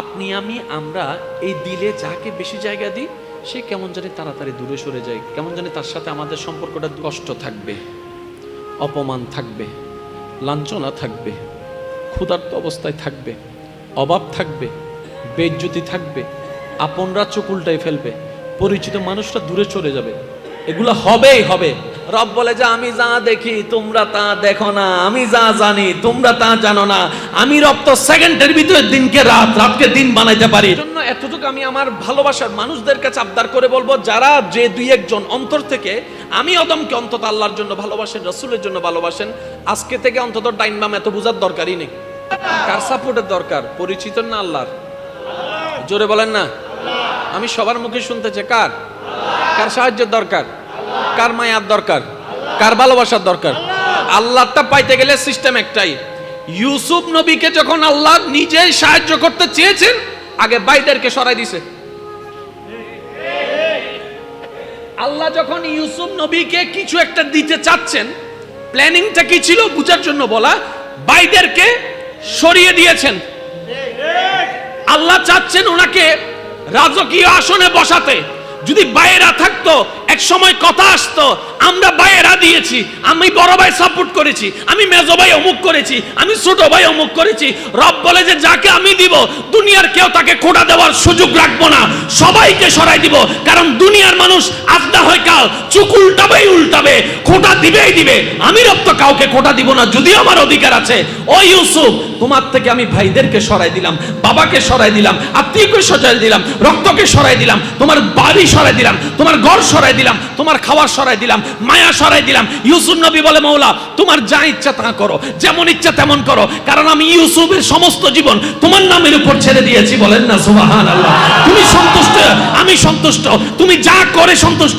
আপনি আমি আমরা এই দিলে যাকে বেশি জায়গা দিই সে কেমন জানি তাড়াতাড়ি দূরে সরে যায়, কেমন জানি তার সাথে আমাদের সম্পর্কটা কষ্ট থাকবে, অপমান থাকবে, লাঞ্ছনা থাকবে, ক্ষুধার্ত অবস্থায় থাকবে, অভাব থাকবে, বেইজ্জতি থাকবে, আপনরা চোখ উল্টাই ফেলবে, পরিচিত মানুষরা দূরে চলে যাবে। এগুলো হবেই হবে। রব বলে যে আমি যা দেখি তোমরা তা দেখো না, আমি যা জানি তোমরা তা জানো না। আমি রব তো সেকেন্ডের ভিতরে দিনকে রাত, রাতকে দিন বানাইতে পারি। এজন্য এতটুকু আমি আমার ভালোবাসার মানুষদের কাছে আবদার করে বলবো, যারা যে দুই একজন অন্তর থেকে আমি অদমকে অন্তত আল্লাহর জন্য ভালোবাসেন, রাসূলের জন্য ভালোবাসেন, আজকে থেকে অন্তত ডাইন বাম এত বোঝার দরকারই নেই। কার সাপোর্টের দরকার? পরিচিত না আল্লাহর? জোরে বলেন না। আমি সবার মুখে শুনতে চাই কার কার সাহায্যের দরকার, কার মায়ার দরকার, কার ভালোবাসার দরকার। আল্লাহটা পাইতে গেলে সিস্টেম একটাই। ইউসুফ নবীকে যখন আল্লাহ নিজেই সাহায্য করতে চেয়েছেন, আগে বাইদেরকে সরাই দিছে। আল্লাহ যখন ইউসুফ নবীকে কিছু একটা দিতে চাচ্ছেন, প্ল্যানিংটা কি ছিল বুঝার জন্য বলা, বাইদেরকে সরিয়ে দিয়েছেন। আল্লাহ চাচ্ছেন ওনাকে রাজকীয় আসনে বসাতে। যদি বাইরা থাকতো, এক সময় কথা আসতো, আমরা বাইরা দিয়েছি, আমি বড় ভাই সাপোর্ট করেছি, আমি মেজো ভাই অমুক করেছি, আমি ছোট ভাই অমুক করেছি। রব বলে যে যাকে আমি দিব, দুনিয়ার কেউ তাকে খোঁটা দেওয়ার সুযোগ রাখবো না, সবাইকে সরাই দিব। কারণ দুনিয়ার মানুষ আজদা হয় কাল, চুক উল্টাবেই উল্টাবে, খোঁটা দিবেই দিবে। আমি রব তো কাউকে খোঁটা দিব না, যদিও আমার অধিকার আছে। ও ইউসুফ, তোমার থেকে আমি ভাইদেরকে সরাই দিলাম, বাবাকে সরাই দিলাম, আত্মীয়কে সরাই দিলাম, রক্তকে সরাই দিলাম, তোমার বাড়ি সরাই দিলাম, তোমার ঘর সরাই দিলাম, তোমার খাবার সরাই দিলাম, মায়া সরাই দিলাম। ইউসুফ নবী বলে, মওলা তোমার যা ইচ্ছা তা করো, যেমন ইচ্ছা তেমন করো, কারণ আমি ইউসুফের সমস্ত জীবন তোমার নামের উপর ছেড়ে দিয়েছি। বলেন না সুবহানাল্লাহ। তুমি সন্তুষ্ট, আমি সন্তুষ্ট, তুমি যা করে সন্তুষ্ট।